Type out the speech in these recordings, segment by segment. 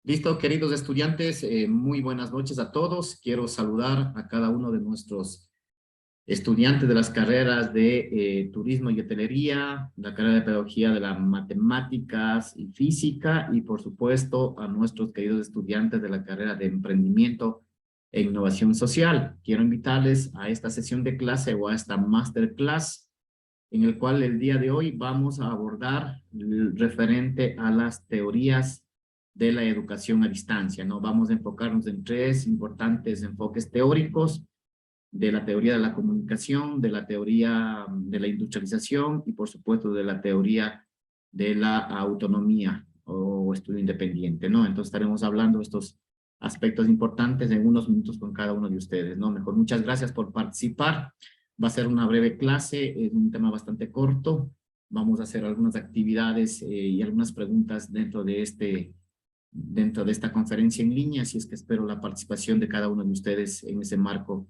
Listo, queridos estudiantes, muy buenas noches a todos. Quiero saludar a cada uno de nuestros estudiantes de las carreras de Turismo y Hotelería, la carrera de Pedagogía de las Matemáticas y Física, y por supuesto a nuestros queridos estudiantes de la carrera de Emprendimiento e Innovación Social. Quiero invitarles a esta sesión de clase o a esta masterclass en el cual el día de hoy vamos a abordar referente a las teorías de la educación a distancia, ¿no? Vamos a enfocarnos en tres importantes enfoques teóricos: de la teoría de la comunicación, de la teoría de la industrialización y por supuesto de la teoría de la autonomía o estudio independiente, ¿no? Entonces estaremos hablando de estos aspectos importantes en unos minutos con cada uno de ustedes, ¿no? Mejor, muchas gracias por participar. Va a ser una breve clase, es un tema bastante corto. Vamos a hacer algunas actividades y algunas preguntas dentro de esta conferencia en línea, así es que espero la participación de cada uno de ustedes en ese marco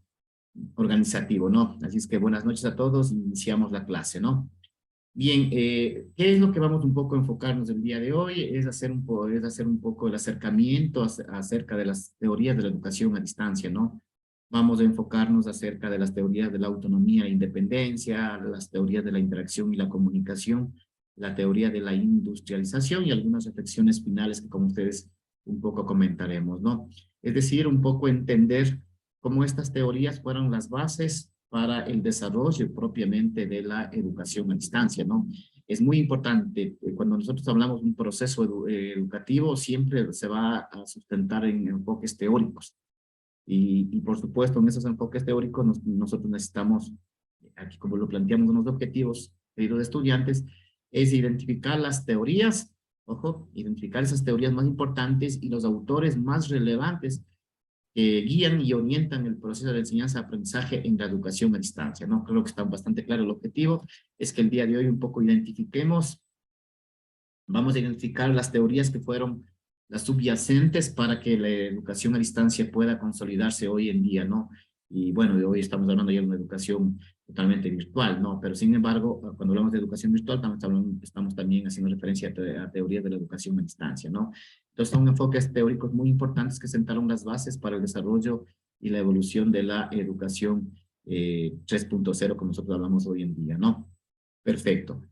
organizativo, ¿no? Así es que buenas noches a todos, iniciamos la clase, ¿no? Bien, ¿qué es lo que vamos un poco a enfocarnos el día de hoy? Es hacer un poco el acercamiento acerca de las teorías de la educación a distancia, ¿no? Vamos a enfocarnos acerca de las teorías de la autonomía e independencia, las teorías de la interacción y la comunicación, la teoría de la industrialización y algunas reflexiones finales que como ustedes un poco comentaremos, ¿no? Es decir, un poco entender cómo estas teorías fueron las bases para el desarrollo propiamente de la educación a distancia, ¿no? Es muy importante, cuando nosotros hablamos de un proceso educativo, siempre se va a sustentar en enfoques teóricos. Y por supuesto, en esos enfoques teóricos nosotros necesitamos, aquí como lo planteamos en los objetivos, queridos estudiantes, es identificar las teorías, ojo, identificar esas teorías más importantes y los autores más relevantes que guían y orientan el proceso de enseñanza-aprendizaje en la educación a distancia, ¿no? Creo que está bastante claro el objetivo, es que el día de hoy un poco identifiquemos, vamos a identificar las teorías que fueron las subyacentes para que la educación a distancia pueda consolidarse hoy en día, ¿no? Y bueno, de hoy estamos hablando ya de una educación totalmente virtual, ¿no? Pero sin embargo, cuando hablamos de educación virtual, estamos también haciendo referencia a teorías de la educación a distancia, ¿no? Entonces son enfoques teóricos muy importantes que sentaron las bases para el desarrollo y la evolución de la educación 3.0, como nosotros hablamos hoy en día, ¿no? Perfecto.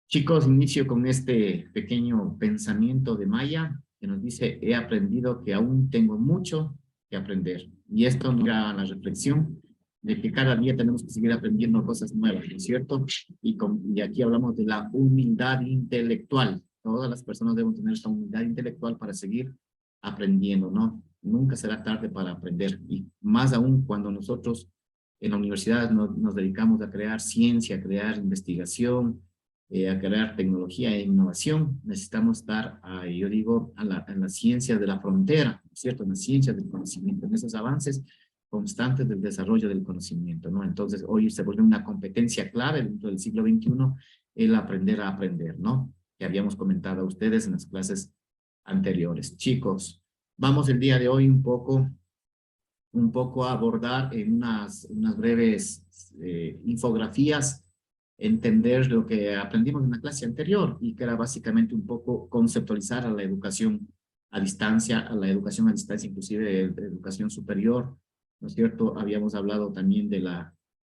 Chicos, inicio con este pequeño pensamiento de Maya que nos dice: he aprendido que aún tengo mucho que aprender. Y esto nos lleva a la reflexión de que cada día tenemos que seguir aprendiendo cosas nuevas, ¿no es cierto? Y aquí hablamos de la humildad intelectual. Todas las personas deben tener esta humildad intelectual para seguir aprendiendo, ¿no? Nunca será tarde para aprender. Y más aún cuando nosotros en la universidad nos dedicamos a crear ciencia, a crear investigación, a crear tecnología e innovación, necesitamos estar, yo digo, en las ciencias de la frontera, ¿cierto? En las ciencias del conocimiento, en esos avances constantes del desarrollo del conocimiento, ¿no? Entonces, hoy se vuelve una competencia clave dentro del siglo XXI el aprender a aprender, ¿no? Que habíamos comentado a ustedes en las clases anteriores. Chicos, vamos el día de hoy un poco a abordar en unas breves infografías, entender lo que aprendimos en la clase anterior y que era básicamente un poco conceptualizar a la educación a la educación a distancia, inclusive de educación superior, ¿no es cierto? Habíamos hablado también de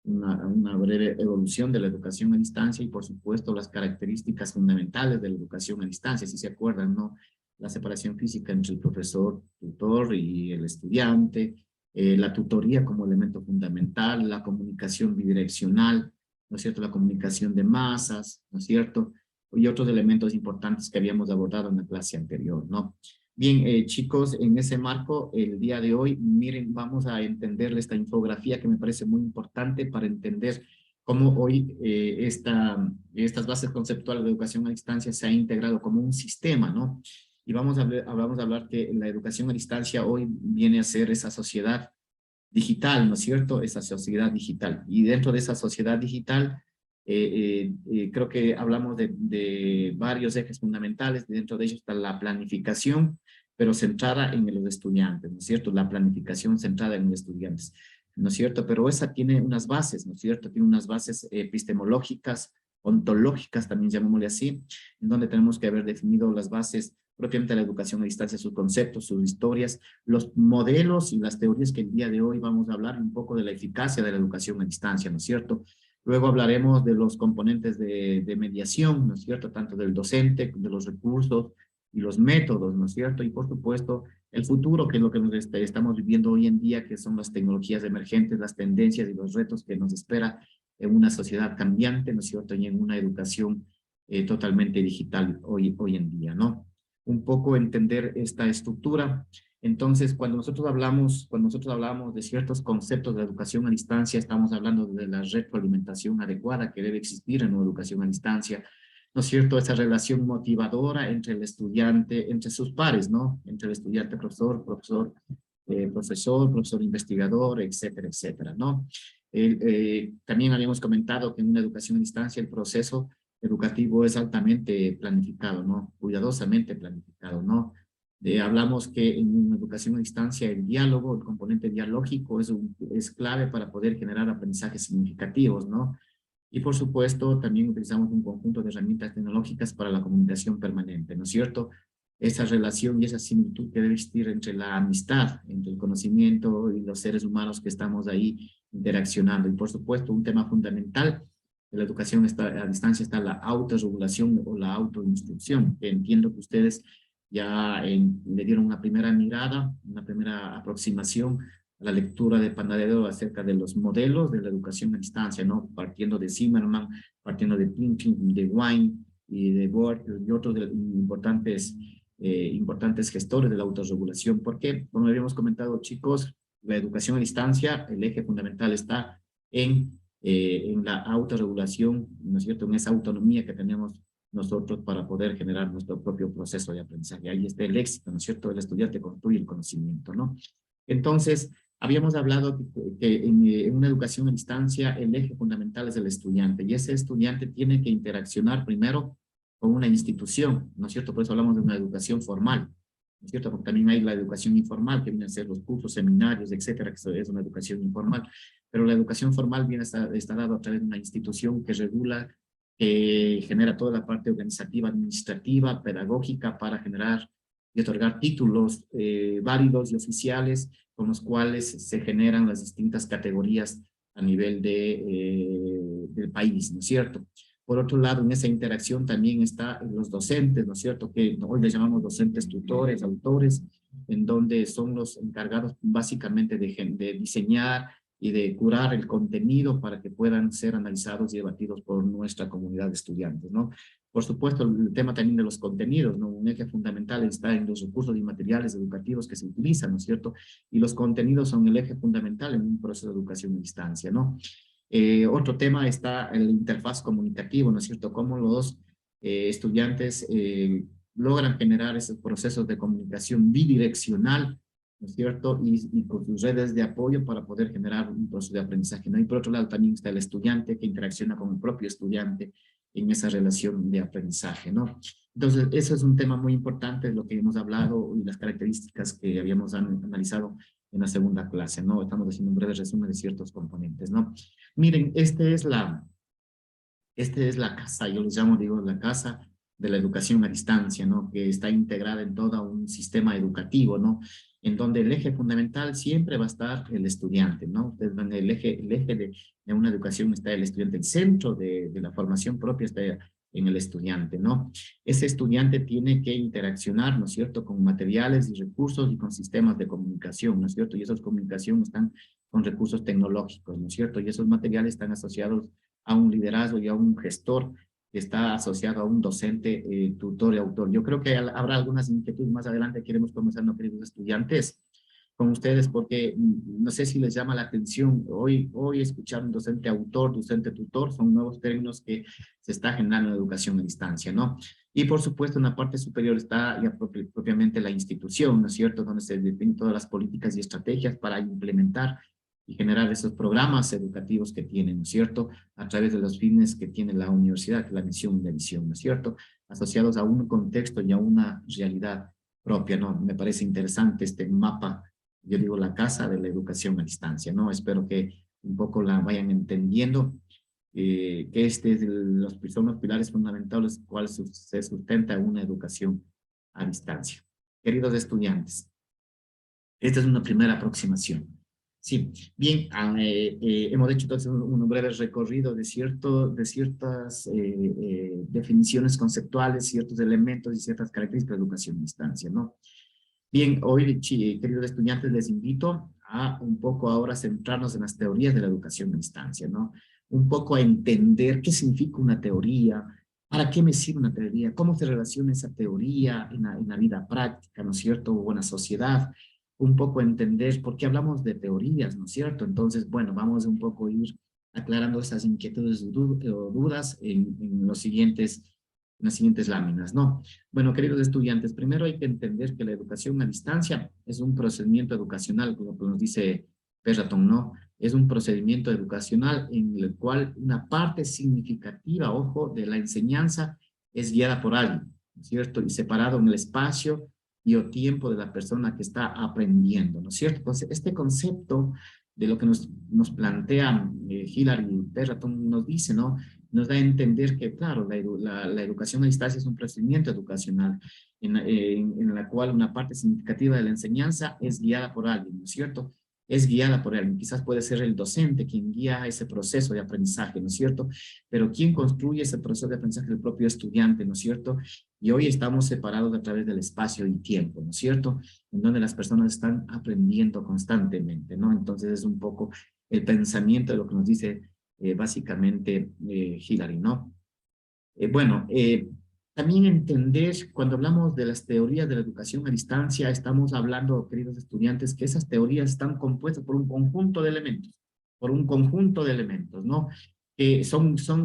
una breve evolución de la educación a distancia y por supuesto las características fundamentales de la educación a distancia, si se acuerdan, ¿no? La separación física entre el profesor, tutor y el estudiante, la tutoría como elemento fundamental, la comunicación bidireccional, ¿no es cierto? La comunicación de masas, ¿no es cierto? Y otros elementos importantes que habíamos abordado en la clase anterior, ¿no? Bien, chicos, en ese marco, el día de hoy, miren, vamos a entender esta infografía que me parece muy importante para entender cómo hoy estas bases conceptuales de educación a distancia se ha integrado como un sistema, ¿no? Y vamos a hablar que la educación a distancia hoy viene a ser esa sociedad digital, ¿no es cierto? Esa sociedad digital. Y dentro de esa sociedad digital, creo que hablamos de varios ejes fundamentales. Dentro de ellos está la planificación, pero centrada en los estudiantes, ¿no es cierto? La planificación centrada en los estudiantes, ¿no es cierto? Pero esa tiene unas bases, ¿no es cierto? Tiene unas bases epistemológicas, ontológicas, también llamémosle así, en donde tenemos que haber definido las bases propiamente la educación a distancia, sus conceptos, sus historias, los modelos y las teorías que el día de hoy vamos a hablar un poco de la eficacia de la educación a distancia, ¿no es cierto? Luego hablaremos de los componentes de mediación, ¿no es cierto? Tanto del docente, de los recursos y los métodos, ¿no es cierto? Y por supuesto, el futuro, que es lo que estamos viviendo hoy en día, que son las tecnologías emergentes, las tendencias y los retos que nos espera en una sociedad cambiante, ¿no es cierto? Y en una educación totalmente digital hoy en día, ¿no? Un poco entender esta estructura. Entonces, cuando nosotros hablamos de ciertos conceptos de educación a distancia, estamos hablando de la retroalimentación adecuada que debe existir en una educación a distancia, ¿no es cierto? Esa relación motivadora entre el estudiante, entre sus pares, ¿no? Entre el estudiante, profesor investigador, etcétera, etcétera, ¿no? También habíamos comentado que en una educación a distancia el proceso educativo es altamente planificado, ¿no? Cuidadosamente planificado, ¿no? Hablamos que en una educación a distancia el diálogo, el componente dialógico es clave para poder generar aprendizajes significativos, ¿no? Y por supuesto, también utilizamos un conjunto de herramientas tecnológicas para la comunicación permanente, ¿no es cierto? Esa relación y esa similitud que debe existir entre la amistad, entre el conocimiento y los seres humanos que estamos ahí interaccionando. Y por supuesto, un tema fundamental de la educación a distancia está la autorregulación o la autoinstrucción, que entiendo que ustedes ya le dieron una primera mirada, una primera aproximación a la lectura de Panadero acerca de los modelos de la educación a distancia, ¿no? Partiendo de Zimmerman, partiendo de Pinking, de Wine y de Board y otros importantes gestores de la autorregulación. Porque, como habíamos comentado, chicos, la educación a distancia, el eje fundamental está en la autorregulación, ¿no es cierto?, en esa autonomía que tenemos nosotros para poder generar nuestro propio proceso de aprendizaje. Ahí está el éxito, ¿no es cierto? El estudiante construye el conocimiento, ¿no? Entonces, habíamos hablado que en una educación a distancia el eje fundamental es el estudiante y ese estudiante tiene que interaccionar primero con una institución, ¿no es cierto? Por eso hablamos de una educación formal, ¿no es cierto? Porque también hay la educación informal, que viene a ser los cursos, seminarios, etcétera, que es una educación informal. Pero la educación formal está dada a través de una institución que regula, que genera toda la parte organizativa, administrativa, pedagógica para generar y otorgar títulos válidos y oficiales con los cuales se generan las distintas categorías a nivel del país, ¿no es cierto? Por otro lado, en esa interacción también están los docentes, ¿no es cierto? Que hoy les llamamos docentes tutores, autores, en donde son los encargados básicamente de diseñar y de curar el contenido para que puedan ser analizados y debatidos por nuestra comunidad de estudiantes, ¿no? Por supuesto, el tema también de los contenidos, ¿no? Un eje fundamental está en los recursos y materiales educativos que se utilizan, ¿no es cierto? Y los contenidos son el eje fundamental en un proceso de educación a distancia, ¿no? Otro tema está el interfaz comunicativo, ¿no es cierto? Cómo los estudiantes logran generar esos procesos de comunicación bidireccional, ¿no es cierto? Y con sus redes de apoyo para poder generar un proceso de aprendizaje, ¿no? Y por otro lado también está el estudiante que interacciona con el propio estudiante en esa relación de aprendizaje, ¿no? Entonces, eso es un tema muy importante de lo que hemos hablado y las características que habíamos analizado en la segunda clase, ¿no? Estamos haciendo un breve resumen de ciertos componentes, ¿no? Miren, esta es la casa, yo les llamo, digo, la casa de la educación a distancia, ¿no? Que está integrada en todo un sistema educativo, ¿no? En donde el eje fundamental siempre va a estar el estudiante, ¿no? Ustedes ven el eje de una educación está el estudiante, el centro de la formación propia está en el estudiante, ¿no? Ese estudiante tiene que interaccionar, ¿no es cierto?, con materiales y recursos y con sistemas de comunicación, ¿no es cierto? Y esas comunicaciones están con recursos tecnológicos, ¿no es cierto? Y esos materiales están asociados a un liderazgo y a un gestor que está asociado a un docente, tutor y autor. Yo creo que habrá algunas inquietudes más adelante que iremos comenzando, queridos estudiantes, con ustedes, porque no sé si les llama la atención, hoy escuchar un docente autor, docente tutor, son nuevos términos que se está generando en educación a distancia, ¿no? Y por supuesto en la parte superior está ya propiamente la institución, ¿no es cierto?, donde se definen todas las políticas y estrategias para implementar y generar esos programas educativos que tienen, ¿no es cierto?, a través de los fines que tiene la universidad, la misión y la visión, ¿no es cierto?, asociados a un contexto y a una realidad propia, ¿no? Me parece interesante este mapa, yo digo la casa de la educación a distancia, ¿no? Espero que un poco la vayan entendiendo, que son los pilares fundamentales cuales se sustenta una educación a distancia. Queridos estudiantes, esta es una primera aproximación. Sí, bien, hemos hecho entonces un breve recorrido de ciertas definiciones conceptuales, ciertos elementos y ciertas características de educación a distancia, ¿no? Bien, hoy, queridos estudiantes, les invito a un poco ahora centrarnos en las teorías de la educación a distancia, ¿no? Un poco a entender qué significa una teoría, para qué me sirve una teoría, cómo se relaciona esa teoría en la vida práctica, ¿no es cierto? O en la sociedad, un poco a entender por qué hablamos de teorías, ¿no es cierto? Entonces, bueno, vamos un poco a ir aclarando esas inquietudes o dudas en las siguientes láminas, ¿no? Bueno, queridos estudiantes, primero hay que entender que la educación a distancia es un procedimiento educacional, como nos dice Perraton, ¿no? Es un procedimiento educacional en el cual una parte significativa, ojo, de la enseñanza es guiada por alguien, ¿no es cierto? Y separado en el espacio y o tiempo de la persona que está aprendiendo, ¿no es cierto? Entonces, este concepto de lo que nos plantea Hillary y Perraton nos dice, ¿no? Nos da a entender que, claro, la educación a distancia es un procedimiento educacional en la cual una parte significativa de la enseñanza es guiada por alguien, ¿no es cierto? Es guiada por alguien. Quizás puede ser el docente quien guía ese proceso de aprendizaje, ¿no es cierto? Pero quien construye ese proceso de aprendizaje es el propio estudiante, ¿no es cierto? Y hoy estamos separados a través del espacio y tiempo, ¿no es cierto? En donde las personas están aprendiendo constantemente, ¿no? Entonces es un poco el pensamiento de lo que nos dice básicamente Hillary, ¿no? Bueno, también entender, cuando hablamos de las teorías de la educación a distancia, estamos hablando, queridos estudiantes, que esas teorías están compuestas por un conjunto de elementos, ¿no? Que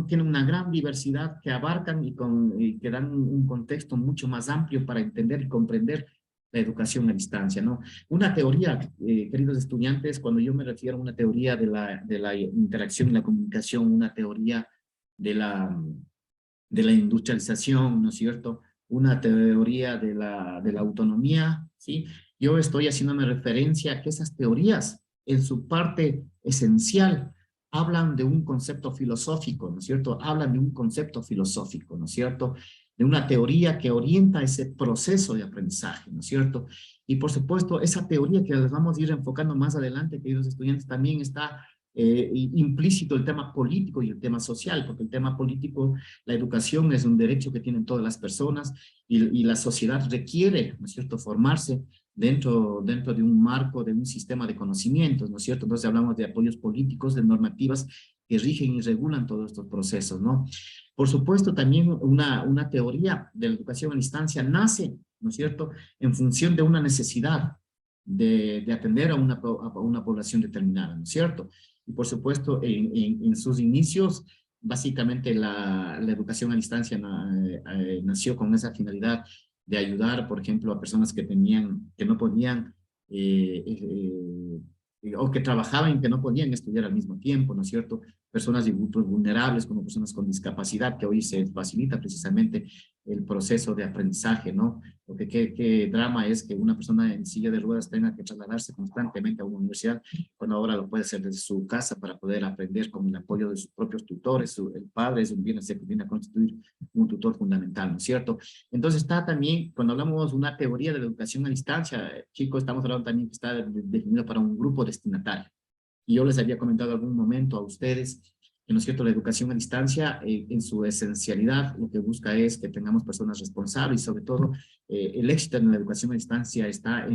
tienen una gran diversidad que abarcan y que dan un contexto mucho más amplio para entender y comprender la educación a distancia, ¿no? Una teoría, queridos estudiantes, cuando yo me refiero a una teoría de la interacción y la comunicación, una teoría de de la industrialización, ¿no es cierto? Una teoría de la autonomía, ¿sí? Yo estoy haciéndome referencia a que esas teorías, en su parte esencial, hablan de un concepto filosófico, ¿no es cierto? Hablan de un concepto filosófico, ¿no es cierto? De una teoría que orienta ese proceso de aprendizaje, ¿no es cierto? Y por supuesto, esa teoría que les vamos a ir enfocando más adelante, queridos estudiantes, también está implícito el tema político y el tema social, porque el tema político, la educación es un derecho que tienen todas las personas y la sociedad requiere, ¿no es cierto?, formarse dentro de un marco, de un sistema de conocimientos, ¿no es cierto? Entonces hablamos de apoyos políticos, de normativas que rigen y regulan todos estos procesos, ¿no? Por supuesto, también una teoría de la educación a distancia nace, ¿no es cierto?, en función de una necesidad de atender a una población determinada, ¿no es cierto? Y por supuesto, en sus inicios, básicamente la educación a distancia nació con esa finalidad de ayudar, por ejemplo, a personas que no podían, o que trabajaban y que no podían estudiar al mismo tiempo, ¿no es cierto? Personas de grupos vulnerables, como personas con discapacidad, que hoy se facilita precisamente el proceso de aprendizaje, ¿no? Porque qué drama es que una persona en silla de ruedas tenga que trasladarse constantemente a una universidad, cuando ahora lo puede hacer desde su casa para poder aprender con el apoyo de sus propios tutores. El padre es viene a constituir un tutor fundamental, ¿no es cierto? Entonces está también, cuando hablamos de una teoría de la educación a distancia, chicos, estamos hablando también que está definido para un grupo destinatario. Y yo les había comentado en algún momento a ustedes que, ¿no es cierto?, la educación a distancia, en su esencialidad, lo que busca es que tengamos personas responsables y sobre todo el éxito en la educación a distancia está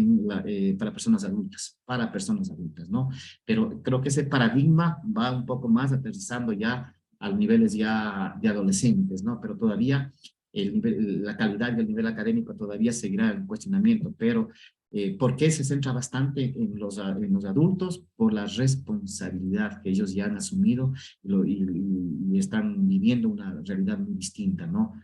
para personas adultas, ¿no? Pero creo que ese paradigma va un poco más aterrizando ya a niveles ya de adolescentes, ¿no? Pero todavía la calidad y el nivel académico todavía seguirá en cuestionamiento, pero ¿por qué se centra bastante en los adultos? Por la responsabilidad que ellos ya han asumido y están viviendo una realidad muy distinta, ¿no?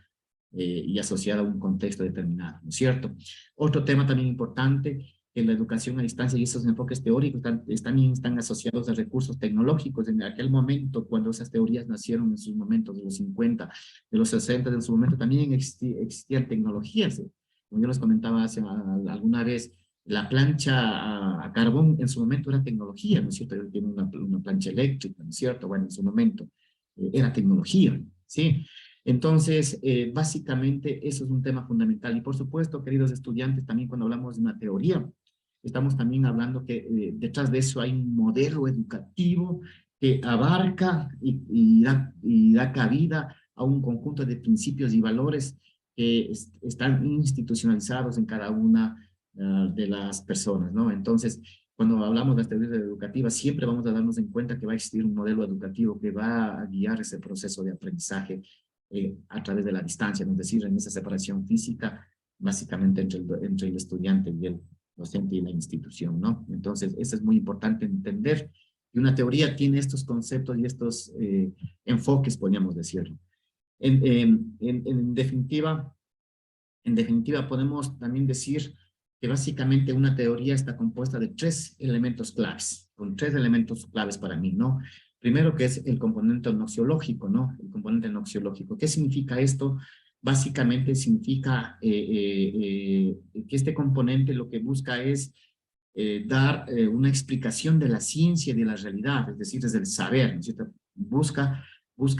Y asociada a un contexto determinado, ¿no es cierto? Otro tema también importante en la educación a distancia y esos enfoques teóricos también están asociados a recursos tecnológicos. En aquel momento, cuando esas teorías nacieron en sus momentos de los 50, de los 60, en su momento también existían tecnologías. Como yo les comentaba alguna vez, la plancha a carbón en su momento era tecnología, ¿no es cierto? Él tiene una plancha eléctrica, ¿no es cierto? Bueno, en su momento era tecnología, ¿sí? Entonces, básicamente, eso es un tema fundamental. Y por supuesto, queridos estudiantes, también cuando hablamos de una teoría, estamos también hablando que detrás de eso hay un modelo educativo que abarca y da cabida a un conjunto de principios y valores que están institucionalizados en cada una de las personas, ¿no? Entonces, cuando hablamos de las teorías educativas, siempre vamos a darnos en cuenta que va a existir un modelo educativo que va a guiar ese proceso de aprendizaje a través de la distancia, ¿no? Es decir, en esa separación física, básicamente entre el estudiante y el docente y la institución, ¿no? Entonces, eso es muy importante entender que una teoría tiene estos conceptos y estos enfoques, podríamos decirlo. En definitiva, podemos también decir que básicamente una teoría está compuesta de tres elementos claves, con tres elementos claves para mí, ¿no? Primero, que es el componente noxiológico, ¿no? El componente noxiológico. ¿Qué significa esto? Básicamente significa que este componente lo que busca es dar una explicación de la ciencia y de la realidad, es decir, desde el saber, ¿no es cierto? Busca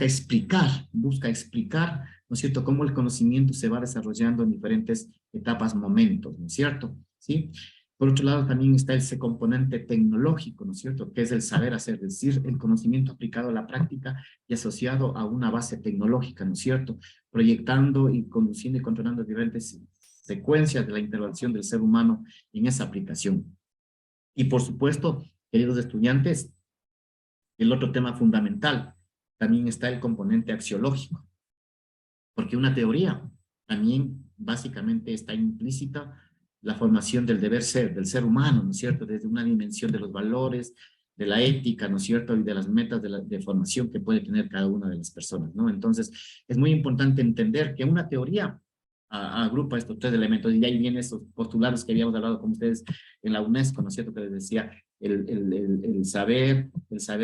explicar, ¿no es cierto?, cómo el conocimiento se va desarrollando en diferentes etapas, momentos, ¿no es cierto? ¿Sí? Por otro lado, también está ese componente tecnológico, ¿no es cierto?, que es el saber hacer, es decir, el conocimiento aplicado a la práctica y asociado a una base tecnológica, ¿no es cierto?, proyectando y conduciendo y controlando diferentes secuencias de la intervención del ser humano en esa aplicación. Y por supuesto, queridos estudiantes, el otro tema fundamental, también está el componente axiológico, porque una teoría también básicamente está implícita la formación del deber ser, del ser humano, ¿no es cierto?, desde una dimensión de los valores, de la ética, ¿no es cierto?, y de las metas de formación que puede tener cada una de las personas, ¿no? Entonces, es muy importante entender que una teoría agrupa estos tres elementos, y de ahí vienen esos postulados que habíamos hablado con ustedes en la UNESCO, ¿no es cierto?, que les decía el saber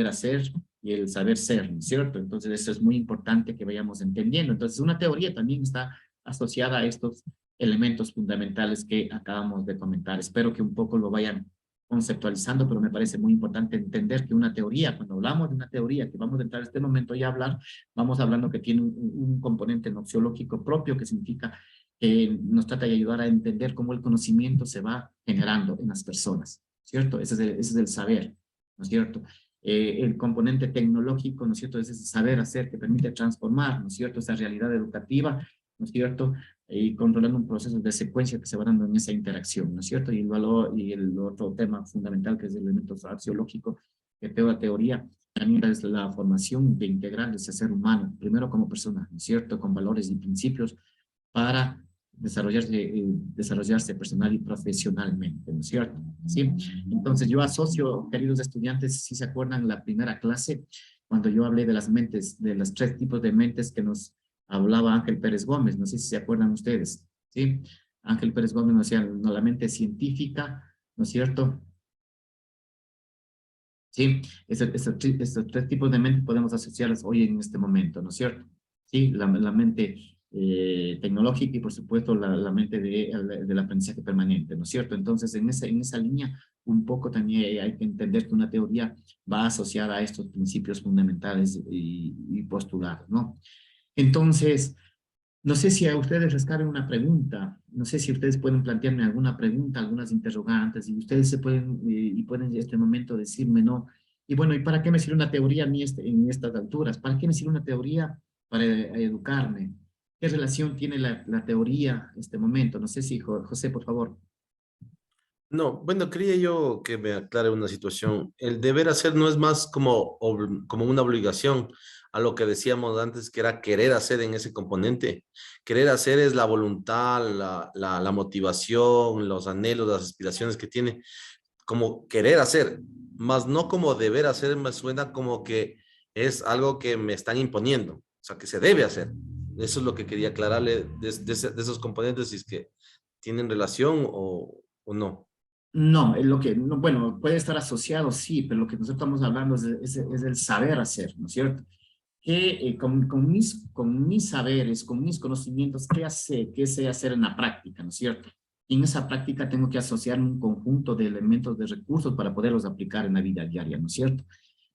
hacer y el saber ser, ¿no es cierto? Entonces, eso es muy importante que vayamos entendiendo. Entonces, una teoría también está asociada a estos elementos fundamentales que acabamos de comentar. Espero que un poco lo vayan conceptualizando, pero me parece muy importante entender que una teoría, cuando hablamos de una teoría, que vamos a entrar en este momento ya a hablar, vamos hablando que tiene un componente noxiológico propio, que significa que nos trata de ayudar a entender cómo el conocimiento se va generando en las personas, ¿cierto? Ese es el saber, ¿no es cierto? El componente tecnológico, ¿no es cierto?, es ese saber hacer que permite transformar, ¿no es cierto?, esa realidad educativa, ¿no es cierto?, y controlando un proceso de secuencia que se va dando en esa interacción, ¿no es cierto? Y el valor, y el otro tema fundamental, que es el elemento axiológico, que toda teoría también es la formación de integral de ese ser humano, primero como persona, ¿no es cierto?, con valores y principios para desarrollarse personal y profesionalmente, ¿no es cierto? ¿Sí? Entonces yo asocio, queridos estudiantes, si se acuerdan la primera clase, cuando yo hablé de las mentes, de los tres tipos de mentes que nos hablaba Ángel Pérez Gómez, no sé si se acuerdan ustedes, ¿sí? Ángel Pérez Gómez nos decía, no, la mente científica, ¿no es cierto? ¿Sí? Estos tres tipos de mente podemos asociarlas hoy en este momento, ¿no es cierto? Sí, la mente tecnológica y por supuesto la mente del aprendizaje permanente, ¿no es cierto? Entonces, en esa línea, un poco también hay que entender que una teoría va asociada a estos principios fundamentales y postulados, ¿no? Entonces, no sé si a ustedes les cabe una pregunta, no sé si ustedes pueden plantearme alguna pregunta, algunas interrogantes, y ustedes se pueden, y pueden en este momento decirme, no, y bueno, ¿y para qué me sirve una teoría a mí en estas alturas? ¿Para qué me sirve una teoría para educarme? ¿Qué relación tiene la teoría en este momento? No sé si, José, por favor. No, bueno, quería yo que me aclare una situación. El deber hacer no es más como, como una obligación a lo que decíamos antes, que era querer hacer en ese componente. Querer hacer es la voluntad, la motivación, los anhelos, las aspiraciones que tiene, como querer hacer, más no como deber hacer, me suena como que es algo que me están imponiendo, o sea, que se debe hacer. Eso es lo que quería aclararle de esos componentes, si es que tienen relación o no. No, es lo que, no, bueno, puede estar asociado, sí, pero lo que nosotros estamos hablando es el saber hacer, ¿no es cierto? Que con mis saberes, con mis conocimientos, qué sé hacer en la práctica, ¿no es cierto? Y en esa práctica tengo que asociar un conjunto de elementos, de recursos para poderlos aplicar en la vida diaria, ¿no es cierto?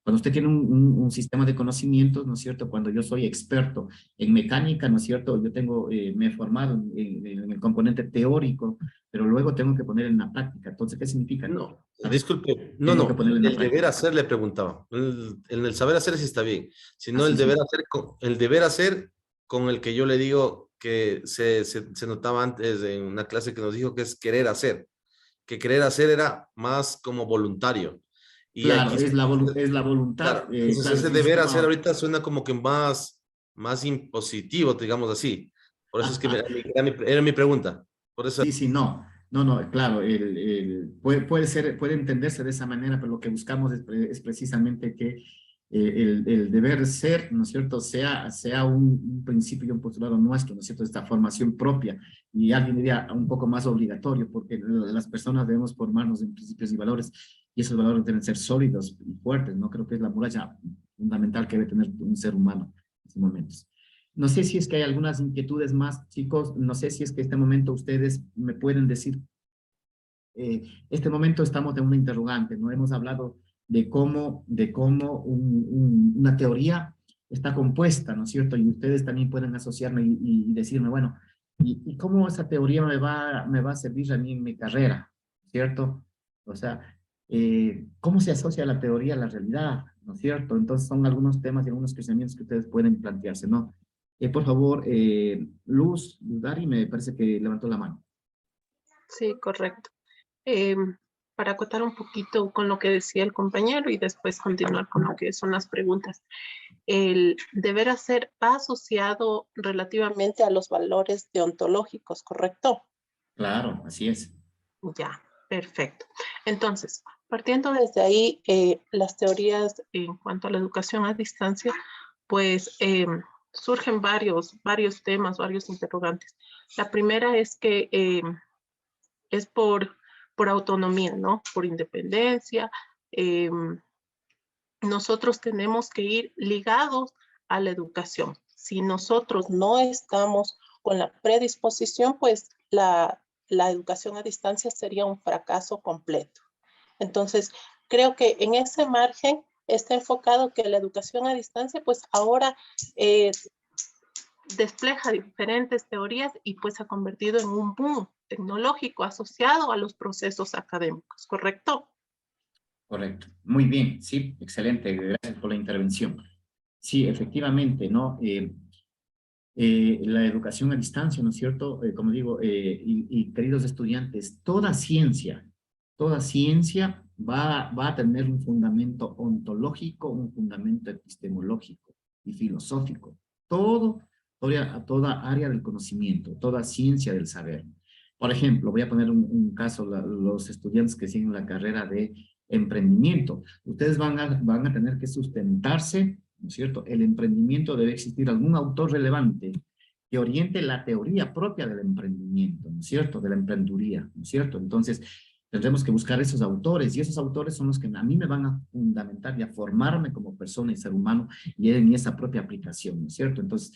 Cuando usted tiene un sistema de conocimientos, ¿no es cierto? Cuando yo soy experto en mecánica, ¿no es cierto? Yo tengo, me he formado en el componente teórico, pero luego tengo que poner en la práctica. Entonces, ¿qué significa? No, disculpe, no, Tengo que no, ponerlo en la el deber práctica. hacer le preguntaba. En el saber hacer sí está bien, sino Así, el deber sí. hacer, el deber hacer con el que yo le digo que se notaba antes en una clase que nos dijo que es querer hacer, que querer hacer era más como voluntario. Y Claro, aquí, es la voluntad, claro, entonces claro, ese sí, deber hacer no. ahorita suena como que más impositivo, digamos así. Por eso es que era mi pregunta. Por eso, Sí, sí, no. No, no, claro, puede ser, puede entenderse de esa manera, pero lo que buscamos es precisamente que el deber ser, ¿no es cierto?, sea un principio y un postulado nuestro, ¿no es cierto?, esta formación propia, y alguien diría un poco más obligatorio, porque las personas debemos formarnos en principios y valores, y esos valores deben ser sólidos y fuertes, ¿no? Creo que es la muralla fundamental que debe tener un ser humano en estos momentos. No sé si es que hay algunas inquietudes más, chicos. No sé si es que este momento ustedes me pueden decir, este momento estamos en una interrogante, ¿no? Hemos hablado de cómo una teoría está compuesta, ¿no es cierto? Y ustedes también pueden asociarme y decirme, bueno, ¿y cómo esa teoría me va a servir a mí en mi carrera? ¿Cierto? O sea, ¿cómo se asocia la teoría a la realidad? ¿No es cierto? Entonces son algunos temas y algunos cuestionamientos que ustedes pueden plantearse, ¿no? Por favor, Luz, Dari, me parece que levantó la mano. Sí, correcto. Para acotar un poquito con lo que decía el compañero y después continuar con lo que son las preguntas. El deber hacer va asociado relativamente a los valores deontológicos, ¿correcto? Claro, así es. Ya, perfecto. Entonces, partiendo desde ahí, las teorías en cuanto a la educación a distancia, pues surgen varios temas, varios interrogantes. La primera es que es por autonomía, ¿no? Por independencia. Eh, nosotros tenemos que ir ligados a la educación. Si nosotros no estamos con la predisposición, pues la educación a distancia sería un fracaso completo. Entonces, creo que en ese margen está enfocado que la educación a distancia, pues ahora despeja diferentes teorías y pues se ha convertido en un boom tecnológico asociado a los procesos académicos, ¿correcto? Correcto. Muy bien, sí, excelente. Gracias por la intervención. Sí, efectivamente, ¿no? La educación a distancia, ¿no es cierto? Como digo, y queridos estudiantes, toda ciencia va a tener un fundamento ontológico, un fundamento epistemológico y filosófico. Todo, toda área del conocimiento, toda ciencia del saber. Por ejemplo, voy a poner un caso, los estudiantes que siguen la carrera de emprendimiento. Ustedes van a tener que sustentarse, ¿no es cierto? El emprendimiento debe existir algún autor relevante que oriente la teoría propia del emprendimiento, ¿no es cierto? De la emprenduría, ¿no es cierto? Entonces, tendremos que buscar esos autores y esos autores son los que a mí me van a fundamentar y a formarme como persona y ser humano y en esa propia aplicación, ¿no es cierto? Entonces,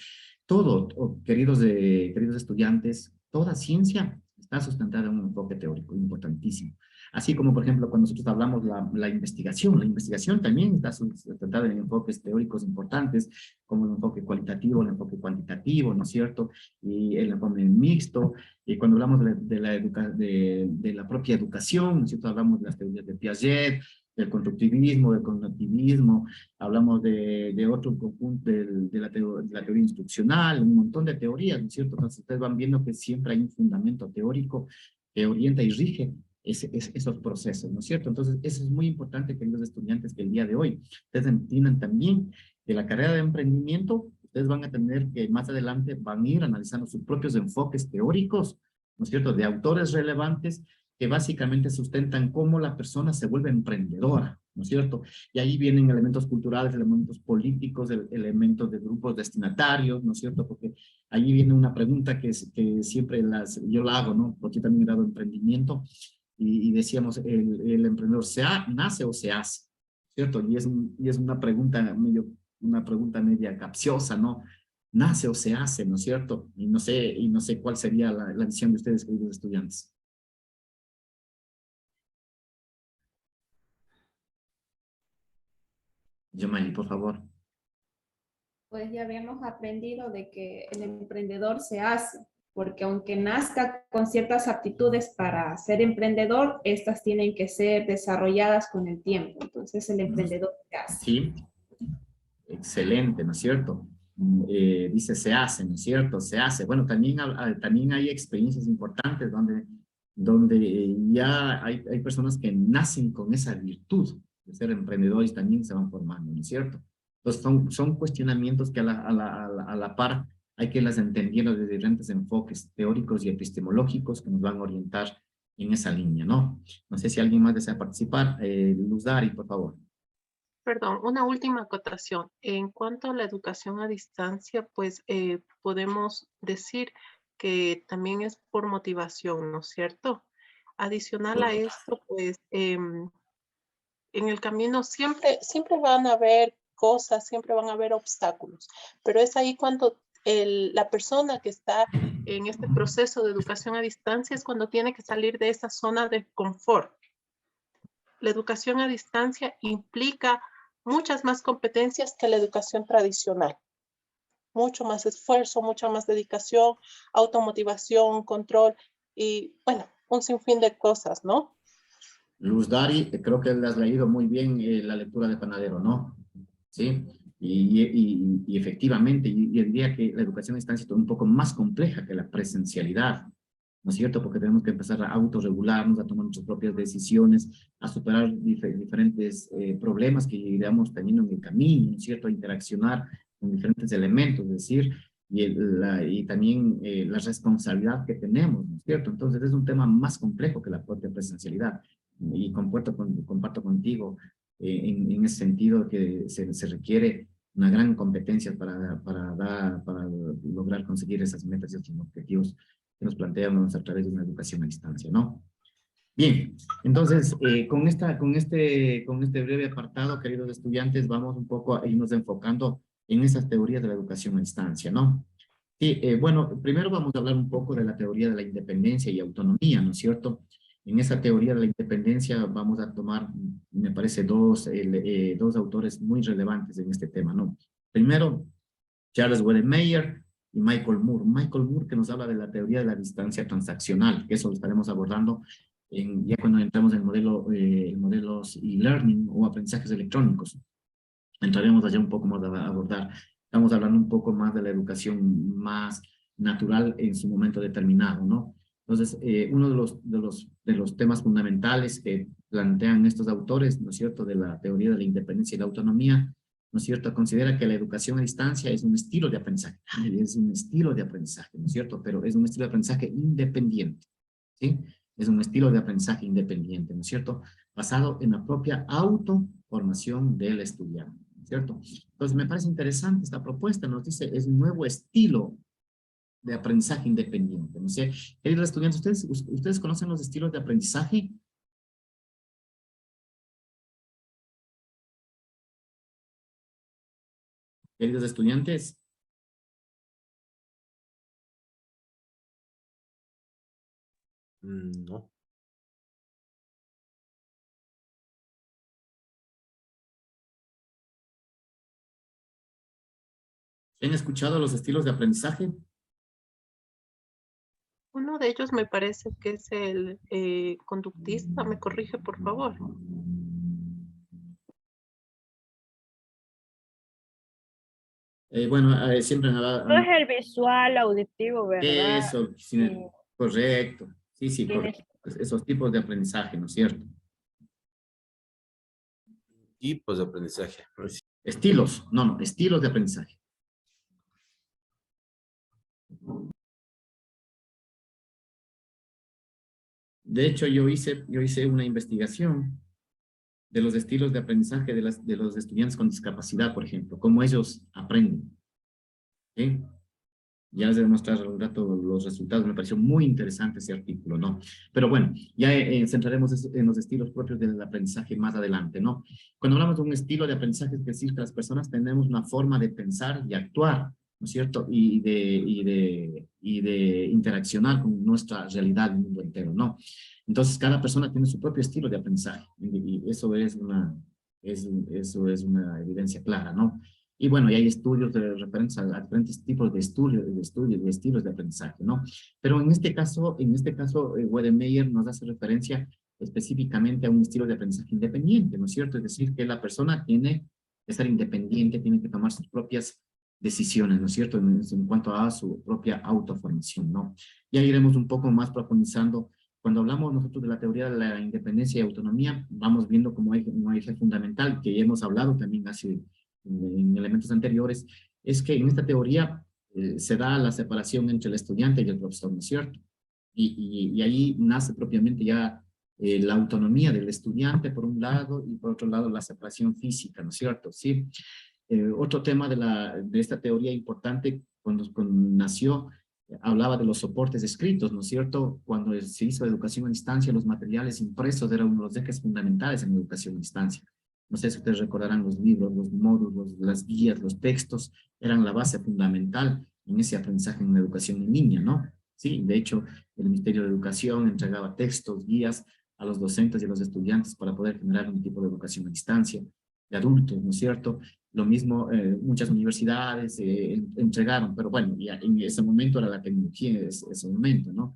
todo, queridos estudiantes, toda ciencia está sustentada en un enfoque teórico importantísimo. Así como, por ejemplo, cuando nosotros hablamos la investigación también está sustentada en enfoques teóricos importantes, como el enfoque cualitativo, el enfoque cuantitativo, ¿no es cierto? Y el enfoque mixto. Y cuando hablamos de la propia educación, ¿no es cierto? Hablamos de las teorías de Piaget, del constructivismo, del cognitivismo, hablamos de otro conjunto, de la teoría instruccional, un montón de teorías, ¿no es cierto? Entonces ustedes van viendo que siempre hay un fundamento teórico que orienta y rige esos procesos, ¿no es cierto? Entonces, eso es muy importante, queridos estudiantes, que el día de hoy ustedes entiendan también que la carrera de emprendimiento, ustedes van a tener que más adelante van a ir analizando sus propios enfoques teóricos, ¿no es cierto? De autores relevantes que básicamente sustentan cómo la persona se vuelve emprendedora, ¿no es cierto? Y ahí vienen elementos culturales, elementos políticos, elementos de grupos destinatarios, ¿no es cierto? Porque ahí viene una pregunta que siempre yo la hago, ¿no? Porque yo también he dado emprendimiento y decíamos, el emprendedor nace o se hace, ¿cierto? Y es una pregunta media capciosa, ¿no? Nace o se hace, ¿no es cierto? Y no sé cuál sería la visión de ustedes, queridos estudiantes. Yomali, por favor. Pues ya habíamos aprendido de que el emprendedor se hace, porque aunque nazca con ciertas aptitudes para ser emprendedor, estas tienen que ser desarrolladas con el tiempo. Entonces el emprendedor se hace. Sí, excelente, ¿no es cierto? Dice se hace, ¿no es cierto? Se hace. Bueno, también, también hay experiencias importantes donde ya hay personas que nacen con esa virtud de ser emprendedores y también se van formando, ¿no es cierto? Entonces son cuestionamientos que a la par hay que las entendiendo desde diferentes enfoques teóricos y epistemológicos que nos van a orientar en esa línea, ¿no? No sé si alguien más desea participar. Luz Dari, por favor. Perdón, una última acotación. En cuanto a la educación a distancia, pues podemos decir que también es por motivación, ¿no es cierto? Adicional a esto, pues en el camino siempre van a haber cosas, siempre van a haber obstáculos, pero es ahí cuando la persona que está en este proceso de educación a distancia es cuando tiene que salir de esa zona de confort. La educación a distancia implica muchas más competencias que la educación tradicional. Mucho más esfuerzo, mucha más dedicación, automotivación, control y, bueno, un sinfín de cosas, ¿no? Luz Dari, creo que le has leído muy bien la lectura de Panadero, ¿no? Sí, y efectivamente, y diría que la educación a distancia es un poco más compleja que la presencialidad, ¿no es cierto? Porque tenemos que empezar a autorregularnos, a tomar nuestras propias decisiones, a superar diferentes problemas que iremos teniendo en el camino, ¿no es cierto? A interaccionar con diferentes elementos, es decir, y también la responsabilidad que tenemos, ¿no es cierto? Entonces es un tema más complejo que la propia presencialidad. Y comparto contigo en ese sentido que se requiere una gran competencia para lograr conseguir esas metas y esos objetivos que nos planteamos a través de una educación a distancia, ¿no? Bien, entonces, con este breve apartado, queridos estudiantes, vamos un poco a irnos enfocando en esas teorías de la educación a distancia, ¿no? Sí, bueno, primero vamos a hablar un poco de la teoría de la independencia y autonomía, ¿no es cierto? En esa teoría de la independencia vamos a tomar, me parece, dos autores muy relevantes en este tema, ¿no? Primero, Charles Wedemeyer y Michael Moore. Michael Moore que nos habla de la teoría de la distancia transaccional, que eso lo estaremos abordando ya cuando entramos en modelos e-learning o aprendizajes electrónicos. Entraremos allá un poco más a abordar. Estamos hablando un poco más de la educación más natural en su momento determinado, ¿no? Entonces, uno de los temas fundamentales que plantean estos autores, ¿no es cierto?, de la teoría de la independencia y la autonomía, ¿no es cierto?, considera que la educación a distancia es un estilo de aprendizaje. Es un estilo de aprendizaje, ¿no es cierto?, pero es un estilo de aprendizaje independiente, ¿sí? Es un estilo de aprendizaje independiente, ¿no es cierto?, basado en la propia autoformación del estudiante, ¿no es cierto? Entonces, me parece interesante esta propuesta, nos dice, es un nuevo estilo de aprendizaje independiente. No sé, queridos estudiantes, ¿ustedes conocen los estilos de aprendizaje? Queridos estudiantes. No. ¿Han escuchado los estilos de aprendizaje? Uno de ellos me parece que es el conductista. ¿Me corrige, por favor? Bueno, siempre me No es el visual, auditivo, ¿verdad? eso, sí, correcto. Sí, sí, Tienes correcto. Esos tipos de aprendizaje, ¿no es cierto? Tipos de aprendizaje. Estilos, no, estilos de aprendizaje. De hecho, yo hice una investigación de los estilos de aprendizaje de los estudiantes con discapacidad, por ejemplo, cómo ellos aprenden. ¿Sí? Ya les voy a mostrar un rato los resultados, me pareció muy interesante ese artículo, ¿no? Pero bueno, ya centraremos en los estilos propios del aprendizaje más adelante, ¿no? Cuando hablamos de un estilo de aprendizaje, es decir, que las personas tenemos una forma de pensar y actuar, ¿no es cierto? Y de interaccionar con nuestra realidad, el mundo entero, ¿no? Entonces, cada persona tiene su propio estilo de aprendizaje, y eso es Eso es una evidencia clara, ¿no? Y bueno, y hay estudios de referencia a diferentes tipos de de estilos de aprendizaje, ¿no? Pero en este caso, Wedemeyer nos hace referencia específicamente a un estilo de aprendizaje independiente, ¿no es cierto? Es decir, que la persona tiene que ser independiente, tiene que tomar sus propias decisiones, ¿no es cierto? En cuanto a su propia autoformación, ¿no? Ya iremos un poco más profundizando. Cuando hablamos nosotros de la teoría de la independencia y autonomía, vamos viendo como un eje fundamental, que ya hemos hablado también hace en elementos anteriores, es que en esta teoría se da la separación entre el estudiante y el profesor, ¿no es cierto? Y ahí nace propiamente ya la autonomía del estudiante por un lado y por otro lado la separación física, ¿no es cierto? Sí. Otro tema de esta teoría importante cuando nació, hablaba de los soportes escritos, ¿no es cierto? Cuando se hizo educación a distancia, los materiales impresos eran uno de los ejes fundamentales en educación a distancia. No sé si ustedes recordarán los libros, los módulos, las guías, los textos, eran la base fundamental en ese aprendizaje en la educación en línea, ¿no? Sí, de hecho, el Ministerio de Educación entregaba textos, guías a los docentes y a los estudiantes para poder generar un tipo de educación a distancia de adultos, ¿no es cierto? Lo mismo, muchas universidades entregaron, pero bueno, ya en ese momento era la tecnología, ese momento, ¿no?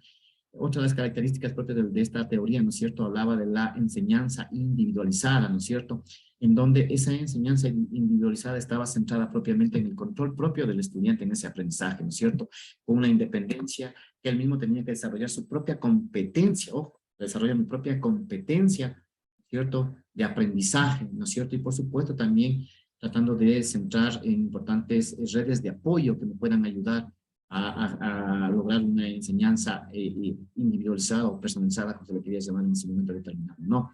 Otra de las características propias de esta teoría, ¿no es cierto?, hablaba de la enseñanza individualizada, ¿no es cierto?, en donde esa enseñanza individualizada estaba centrada propiamente en el control propio del estudiante en ese aprendizaje, ¿no es cierto?, con una independencia que él mismo tenía que desarrollar su propia competencia, ojo, desarrollar mi propia competencia, ¿no es cierto?, de aprendizaje, ¿no es cierto?, y por supuesto también tratando de centrar en importantes redes de apoyo que me puedan ayudar a lograr una enseñanza individualizada o personalizada, como se le quería llamar en ese momento determinado, ¿no?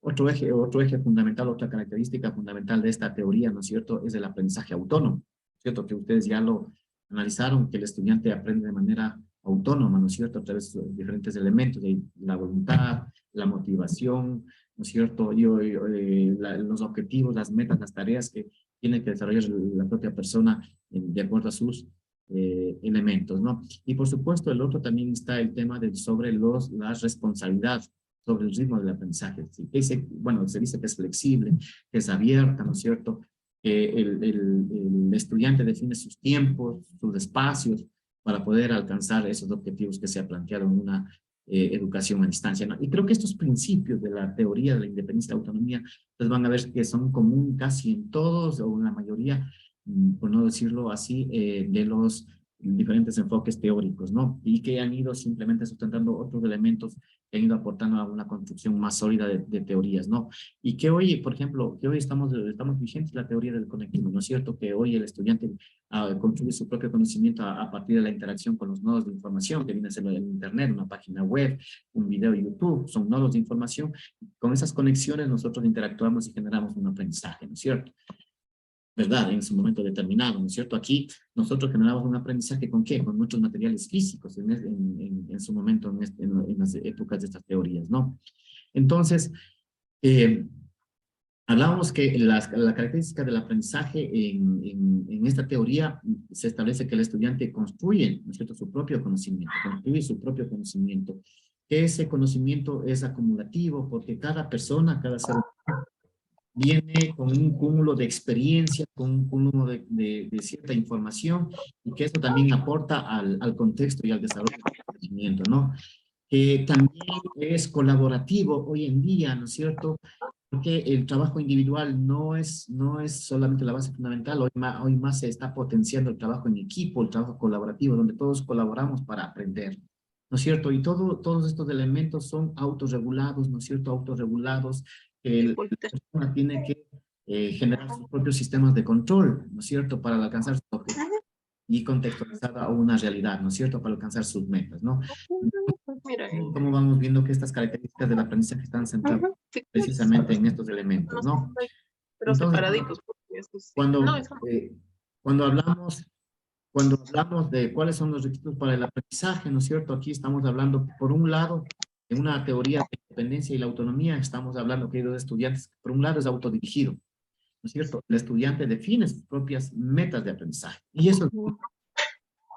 Otro eje fundamental, otra característica fundamental de esta teoría, ¿no es cierto?, es el aprendizaje autónomo, ¿cierto?, que ustedes ya lo analizaron, que el estudiante aprende de manera autónoma, ¿no es cierto?, a través de diferentes elementos, de la voluntad, la motivación, ¿no es cierto?, los objetivos, las metas, las tareas que tiene que desarrollar la propia persona de acuerdo a sus elementos, ¿no? Y por supuesto, el otro también está el tema sobre la responsabilidad, sobre el ritmo del aprendizaje. ¿Sí? Bueno, se dice que es flexible, que es abierta, ¿no es cierto? Que el estudiante define sus tiempos, sus espacios, para poder alcanzar esos objetivos que se ha planteado en una educación a distancia, ¿no? Y creo que estos principios de la teoría de la independencia y la autonomía, pues van a ver que son común casi en todos o en la mayoría, por no decirlo así, de los diferentes enfoques teóricos, ¿no? Y que han ido simplemente sustentando otros elementos que han ido aportando a una construcción más sólida de teorías, ¿no? Y que hoy, por ejemplo, que hoy estamos vigentes la teoría del conectivo, ¿no es cierto? Que hoy el estudiante construye su propio conocimiento a partir de la interacción con los nodos de información, que viene a ser el Internet, una página web, un video de YouTube, son nodos de información. Con esas conexiones nosotros interactuamos y generamos un aprendizaje, ¿no es cierto? ¿Verdad? En su momento determinado, ¿no es cierto? Aquí nosotros generamos un aprendizaje ¿con qué? Con muchos materiales físicos en su momento, en las épocas de estas teorías, ¿no? Entonces, hablábamos que la característica del aprendizaje en esta teoría se establece que el estudiante construye, ¿no es cierto?, su propio conocimiento, construye su propio conocimiento. Ese conocimiento es acumulativo porque cada persona, cada ser humano, viene con un cúmulo de experiencia, con un cúmulo de cierta información, y que esto también aporta al contexto y al desarrollo del conocimiento, ¿no? Que también es colaborativo hoy en día, ¿no es cierto? Porque el trabajo individual no es solamente la base fundamental, hoy más se está potenciando el trabajo en equipo, el trabajo colaborativo, donde todos colaboramos para aprender, ¿no es cierto? Y todos estos elementos son autorregulados, ¿no es cierto? Autorregulados. La persona tiene que generar sus propios sistemas de control, ¿no es cierto? Para alcanzar sus objetivos y contextualizada a una realidad, ¿no es cierto? Para alcanzar sus metas, ¿no? Mira, Como vamos viendo que estas características del aprendizaje están centradas precisamente en estos elementos, ¿no? pero Entonces, separaditos. Porque eso sí. cuando, No, eso no. cuando hablamos de cuáles son los requisitos para el aprendizaje, ¿no es cierto? Aquí estamos hablando, por un lado, en una teoría de independencia y la autonomía, estamos hablando que los estudiantes, por un lado, es autodirigido, ¿no es cierto? El estudiante define sus propias metas de aprendizaje. Y eso,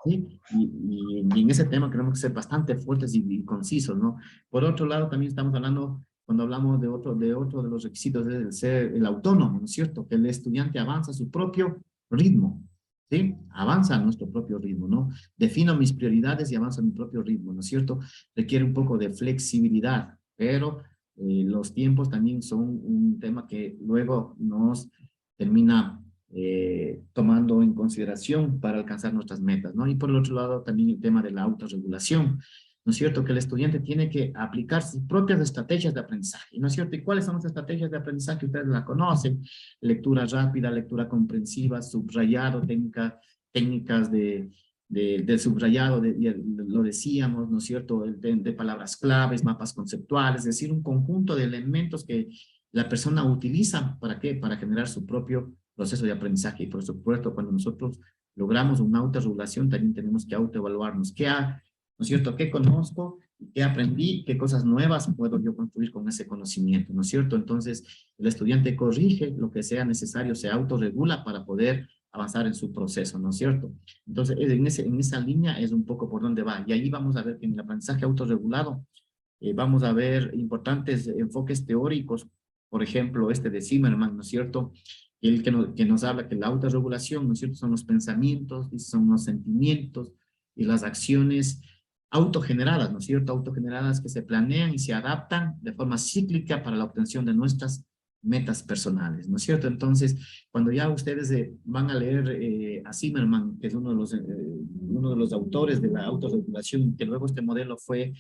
¿sí? Y en ese tema tenemos que ser bastante fuertes y concisos, ¿no? Por otro lado, también estamos hablando, cuando hablamos de otro de los requisitos es el ser el autónomo, ¿no es cierto? Que el estudiante avanza a su propio ritmo, ¿sí? Avanza a nuestro propio ritmo, ¿no? Defino mis prioridades y avanza a mi propio ritmo, ¿no es cierto? Requiere un poco de flexibilidad, pero los tiempos también son un tema que luego nos termina tomando en consideración para alcanzar nuestras metas, ¿no? Y por el otro lado también el tema de la autorregulación, ¿no es cierto? Que el estudiante tiene que aplicar sus propias estrategias de aprendizaje, ¿no es cierto? ¿Y cuáles son las estrategias de aprendizaje? Ustedes la conocen: lectura rápida, lectura comprensiva, subrayado, técnicas de subrayado, lo decíamos, ¿no es cierto? De palabras claves, mapas conceptuales, es decir, un conjunto de elementos que la persona utiliza, ¿para qué? Para generar su propio proceso de aprendizaje. Y por supuesto, cuando nosotros logramos una autorregulación, también tenemos que autoevaluarnos. ¿No es cierto? ¿Qué conozco? ¿Qué aprendí? ¿Qué cosas nuevas puedo yo construir con ese conocimiento? ¿No es cierto? Entonces, el estudiante corrige lo que sea necesario, se autorregula para poder avanzar en su proceso, ¿no es cierto? Entonces, en esa línea es un poco por donde va. Y ahí vamos a ver que en el aprendizaje autorregulado vamos a ver importantes enfoques teóricos, por ejemplo, este de Zimmerman, ¿no es cierto? El que nos habla que la autorregulación, ¿no es cierto?, son los pensamientos, y son los sentimientos y las acciones autogeneradas, ¿no es cierto?, autogeneradas que se planean y se adaptan de forma cíclica para la obtención de nuestras metas personales, ¿no es cierto? Entonces, cuando ya ustedes van a leer a Zimmerman, que es uno de los autores de la autorregulación, que luego este modelo fue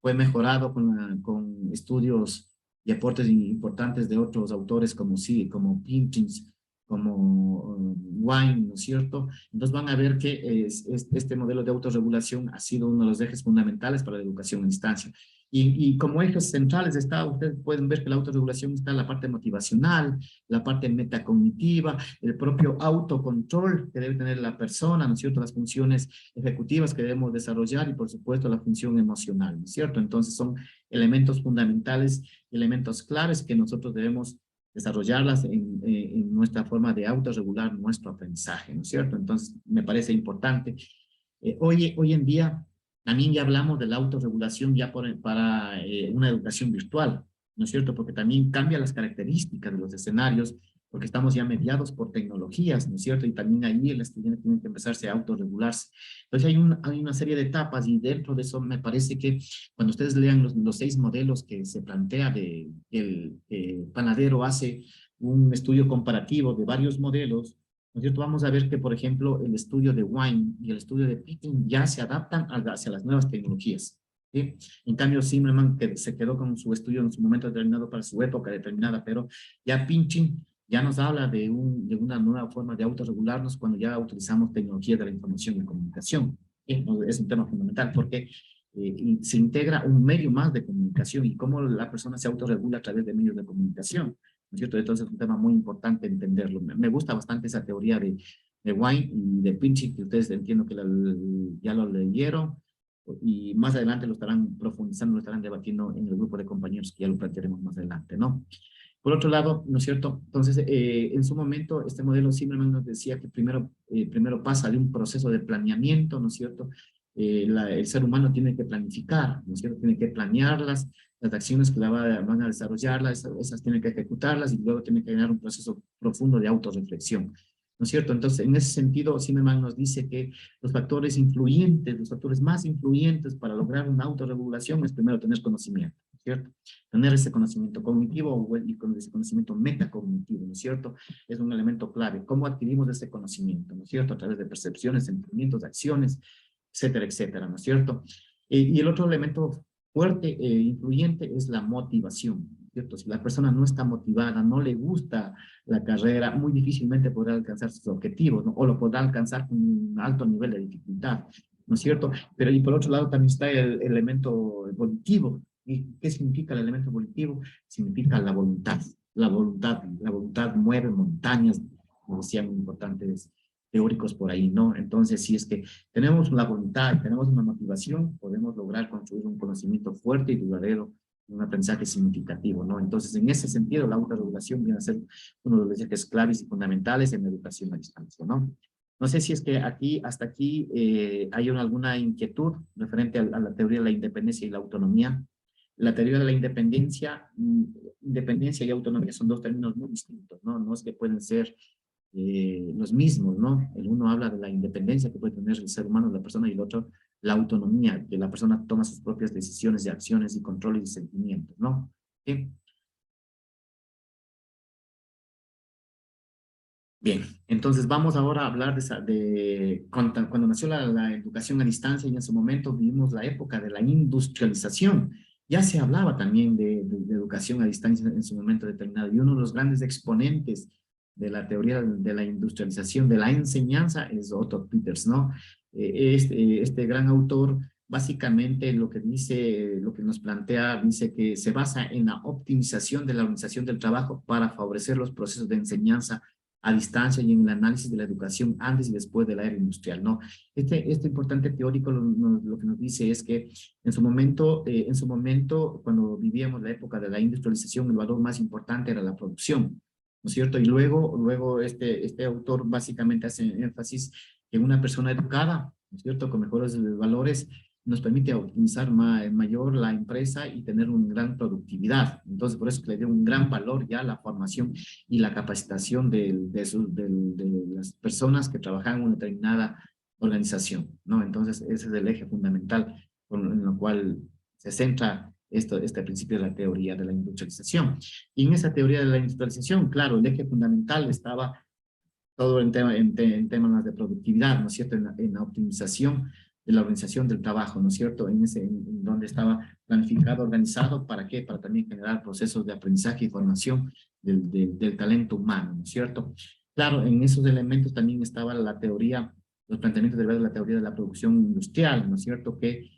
mejorado con estudios y aportes importantes de otros autores como Pinchins, como Wine, ¿no es cierto? Entonces van a ver que este modelo de autorregulación ha sido uno de los ejes fundamentales para la educación a distancia. Y como ejes centrales ustedes pueden ver que la autorregulación está en la parte motivacional, la parte metacognitiva, el propio autocontrol que debe tener la persona, ¿no es cierto? Las funciones ejecutivas que debemos desarrollar y por supuesto la función emocional, ¿no es cierto? Entonces son elementos fundamentales, elementos claves que nosotros debemos desarrollarlas en nuestra forma de autorregular nuestro aprendizaje, ¿no es cierto? Entonces me parece importante. Hoy en día también ya hablamos de la autorregulación ya para una educación virtual, ¿no es cierto? Porque también cambia las características de los escenarios, porque estamos ya mediados por tecnologías, ¿no es cierto? Y también ahí el estudiante tiene que empezarse a autorregularse. Entonces hay una serie de etapas y dentro de eso me parece que cuando ustedes lean los 6 modelos que se plantea el Panadero hace un estudio comparativo de varios modelos, ¿no es cierto? Vamos a ver que, por ejemplo, el estudio de Wine y el estudio de Pitting ya se adaptan hacia las nuevas tecnologías, ¿sí? En cambio, Zimmerman que se quedó con su estudio en su momento determinado para su época determinada, pero ya Pinching ya nos habla de una nueva forma de autorregularnos cuando ya utilizamos tecnología de la información y comunicación. Es un tema fundamental porque se integra un medio más de comunicación y cómo la persona se autorregula a través de medios de comunicación, ¿no es cierto? Entonces es un tema muy importante entenderlo. Me gusta bastante esa teoría de Wine y de Pinching, que ustedes entiendo que ya lo leyeron y más adelante lo estarán profundizando, lo estarán debatiendo en el grupo de compañeros que ya lo plantearemos más adelante, ¿no? Por otro lado, ¿no es cierto? Entonces, en su momento, este modelo Zimmerman nos decía que primero pasa de un proceso de planeamiento, ¿no es cierto? El ser humano tiene que planificar, ¿no es cierto? Tiene que planearlas, las acciones que van a desarrollarlas, esas tienen que ejecutarlas y luego tiene que generar un proceso profundo de autorreflexión, ¿no es cierto? Entonces, en ese sentido, Zimmerman nos dice que los factores influyentes, los factores más influyentes para lograr una autorregulación es primero tener conocimiento, ¿no es cierto? Tener ese conocimiento cognitivo y con ese conocimiento metacognitivo, ¿no es cierto? Es un elemento clave. ¿Cómo adquirimos ese conocimiento, ¿no es cierto? A través de percepciones, sentimientos, acciones, etcétera, etcétera, ¿no es cierto? Y el otro elemento fuerte e influyente es la motivación, ¿cierto? Si la persona no está motivada, no le gusta la carrera, muy difícilmente podrá alcanzar sus objetivos, ¿no? O lo podrá alcanzar con un alto nivel de dificultad, ¿no es cierto? Pero y por otro lado también está el elemento volitivo. ¿Y qué significa el elemento volitivo? Significa la voluntad. La voluntad mueve montañas, como decían importantes teóricos por ahí, ¿no? Entonces, si es que tenemos la voluntad, tenemos una motivación, podemos lograr construir un conocimiento fuerte y duradero, un aprendizaje significativo, ¿no? Entonces, en ese sentido, la autorregulación viene a ser uno de los ejes claves y fundamentales en la educación a distancia, ¿no? No sé si es que hasta aquí hay alguna inquietud referente a la teoría de la independencia y la autonomía. la teoría de la independencia, independencia y autonomía son dos términos muy distintos, ¿no? No es que pueden ser los mismos, ¿no? El uno habla de la independencia que puede tener el ser humano, la persona, y el otro, la autonomía, que la persona toma sus propias decisiones y acciones y controles y sentimientos, ¿no? ¿Sí? Bien, entonces vamos ahora a hablar cuando nació la educación a distancia, y en su momento vivimos la época de la industrialización. Ya se hablaba también de educación a distancia en su momento determinado, y uno de los grandes exponentes de la teoría de la industrialización, de la enseñanza, es Otto Peters, ¿no? Este gran autor, básicamente lo que dice, lo que nos plantea, dice que se basa en la optimización de la organización del trabajo para favorecer los procesos de enseñanza a distancia y en el análisis de la educación antes y después de la era industrial, ¿no? Este importante teórico lo que nos dice es que en su momento, cuando vivíamos la época de la industrialización, el valor más importante era la producción, ¿no es cierto? Y luego este autor básicamente hace énfasis en una persona educada, ¿no es cierto?, con mejores valores, nos permite optimizar mayor la empresa y tener una gran productividad. Entonces, por eso le dio un gran valor ya la formación y la capacitación de las personas que trabajan en una determinada organización, ¿no? Entonces, ese es el eje fundamental en lo cual se centra este principio de la teoría de la industrialización. Y en esa teoría de la industrialización, claro, el eje fundamental estaba todo en temas de productividad, ¿no es cierto?, en la optimización de la organización del trabajo, ¿no es cierto?, en donde estaba planificado, organizado, ¿para qué? Para también generar procesos de aprendizaje y formación del talento humano, ¿no es cierto? Claro, en esos elementos también estaba la teoría, los planteamientos derivados de la teoría de la producción industrial, ¿no es cierto?, que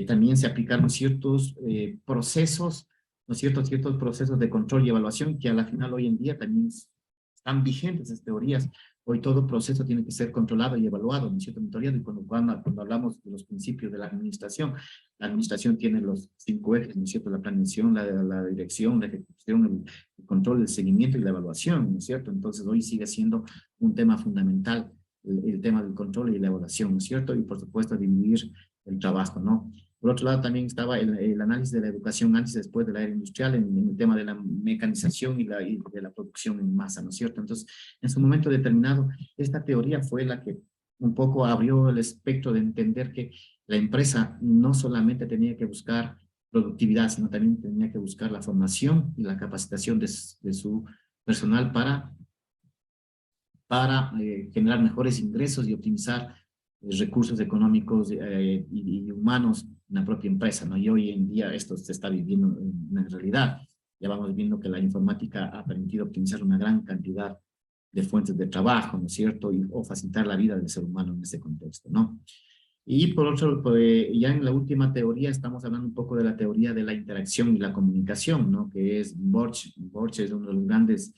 también se aplicaron ciertos procesos, ¿no es cierto?, ciertos procesos de control y evaluación que a la final hoy en día también están vigentes esas teorías. Hoy todo proceso tiene que ser controlado y evaluado, ¿no es cierto?, monitoreado. Y cuando hablamos de los principios de la administración tiene los 5 ejes, ¿no es cierto?, la planeación, la dirección, la ejecución, el control, el seguimiento y la evaluación, ¿no es cierto? Entonces hoy sigue siendo un tema fundamental el tema del control y la evaluación, ¿no es cierto? Y por supuesto dividir el trabajo, ¿no? Por otro lado, también estaba el análisis de la educación antes y después de la era industrial en el tema de la mecanización y de la producción en masa, ¿no es cierto? Entonces, en su momento determinado, esta teoría fue la que un poco abrió el espectro de entender que la empresa no solamente tenía que buscar productividad, sino también tenía que buscar la formación y la capacitación de su personal para generar mejores ingresos y optimizar recursos económicos y humanos en la propia empresa, ¿no? Y hoy en día esto se está viviendo en realidad. Ya vamos viendo que la informática ha permitido optimizar una gran cantidad de fuentes de trabajo, ¿no es cierto? O facilitar la vida del ser humano en ese contexto, ¿no? Y por otro, pues, ya en la última teoría estamos hablando un poco de la teoría de la interacción y la comunicación, ¿no? Que es Borges. Borges es uno de los grandes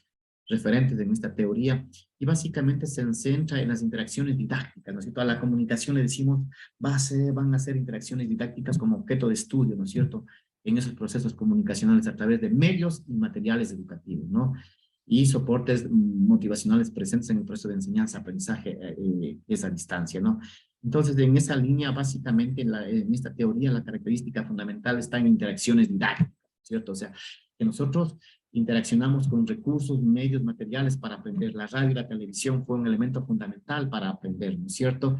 referentes en esta teoría, y básicamente se centra en las interacciones didácticas, ¿no es cierto? A la comunicación le decimos, van a ser interacciones didácticas como objeto de estudio, ¿no es cierto?, en esos procesos comunicacionales a través de medios y materiales educativos, ¿no? Y soportes motivacionales presentes en el proceso de enseñanza-aprendizaje esa distancia, ¿no? Entonces, en esa línea, básicamente, en esta teoría, la característica fundamental está en interacciones didácticas, ¿cierto? O sea, que nosotros interaccionamos con recursos, medios, materiales para aprender. La radio y la televisión fue un elemento fundamental para aprender, ¿no es cierto?,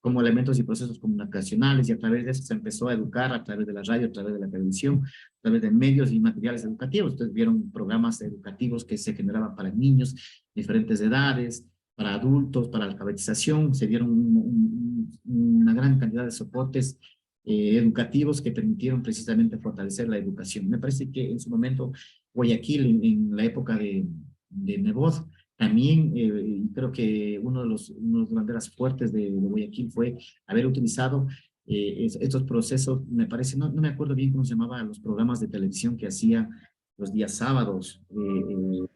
como elementos y procesos comunicacionales, y a través de eso se empezó a educar a través de la radio, a través de la televisión, a través de medios y materiales educativos. Ustedes vieron programas educativos que se generaban para niños, diferentes edades, para adultos, para alfabetización. Se dieron una gran cantidad de soportes educativos que permitieron precisamente fortalecer la educación. Me parece que en su momento Guayaquil, en la época de Nebot, también creo que uno de las banderas fuertes de Guayaquil fue haber utilizado estos procesos. Me parece, no me acuerdo bien cómo se llamaban los programas de televisión que hacía los días sábados en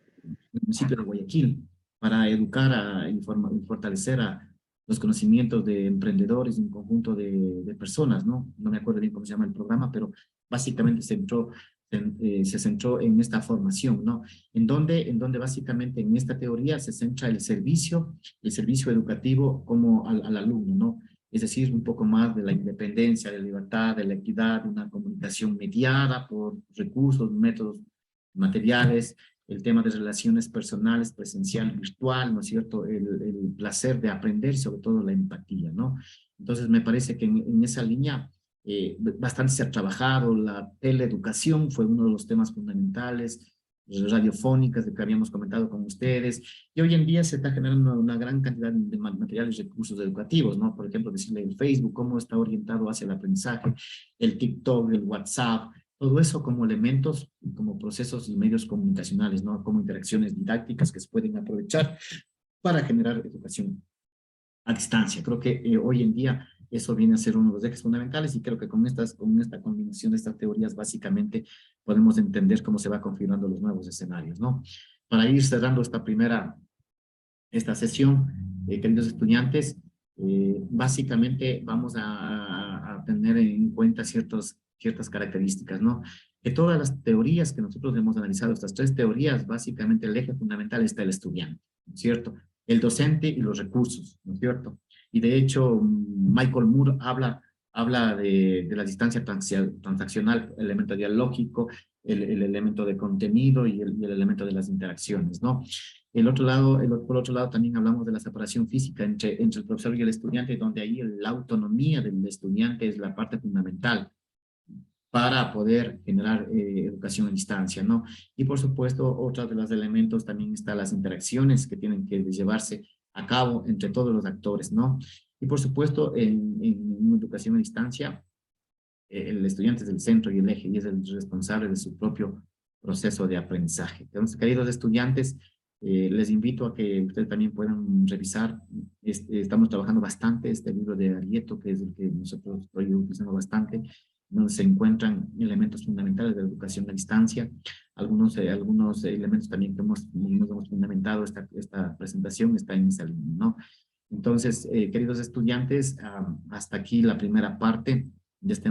el municipio de Guayaquil, para educar y fortalecer a los conocimientos de emprendedores, un conjunto de personas, ¿no? No me acuerdo bien cómo se llama el programa, pero básicamente se centró en esta formación, ¿no? En donde básicamente en esta teoría se centra el servicio educativo como al alumno, ¿no? es decir, un poco más de la independencia, de la libertad, de la equidad, de una comunicación mediada por recursos, métodos materiales, el tema de relaciones personales, presencial, virtual, ¿no es cierto? El placer de aprender, sobre todo la empatía, ¿no? Entonces, me parece que en esa línea bastante se ha trabajado. La teleeducación fue uno de los temas fundamentales, radiofónicas de que habíamos comentado con ustedes, y hoy en día se está generando una gran cantidad de materiales y recursos educativos, ¿no? Por ejemplo, decirle el Facebook, cómo está orientado hacia el aprendizaje, el TikTok, el WhatsApp, todo eso como elementos, como procesos y medios comunicacionales, ¿no? Como interacciones didácticas que se pueden aprovechar para generar educación a distancia. Creo que hoy en día eso viene a ser uno de los ejes fundamentales, y creo que con esta combinación de estas teorías básicamente podemos entender cómo se va configurando los nuevos escenarios, ¿no? Para ir cerrando esta sesión, queridos estudiantes, básicamente vamos a tener en cuenta ciertas características, ¿no? Que todas las teorías que nosotros hemos analizado, estas 3 teorías, básicamente el eje fundamental está el estudiante, ¿no es cierto? El docente y los recursos, ¿no es cierto? Y de hecho, Michael Moore habla de la distancia transaccional, el elemento dialógico, el elemento de contenido y el elemento de las interacciones, ¿no? Por otro lado, también hablamos de la separación física entre el profesor y el estudiante, donde ahí la autonomía del estudiante es la parte fundamental para poder generar educación a distancia, ¿no? Y por supuesto, otro de los elementos también están las interacciones que tienen que llevarse a cabo entre todos los actores, ¿no? Y por supuesto, en una educación a distancia, el estudiante es el centro y el eje, y es el responsable de su propio proceso de aprendizaje. Entonces, queridos estudiantes, les invito a que ustedes también puedan revisar. Estamos trabajando bastante este libro de Arieto, que es el que nosotros estoy utilizando bastante, donde se encuentran elementos fundamentales de la educación a distancia. Algunos elementos también que nos hemos fundamentado esta presentación está en esa línea, ¿no? Entonces, queridos estudiantes, hasta aquí la primera parte de este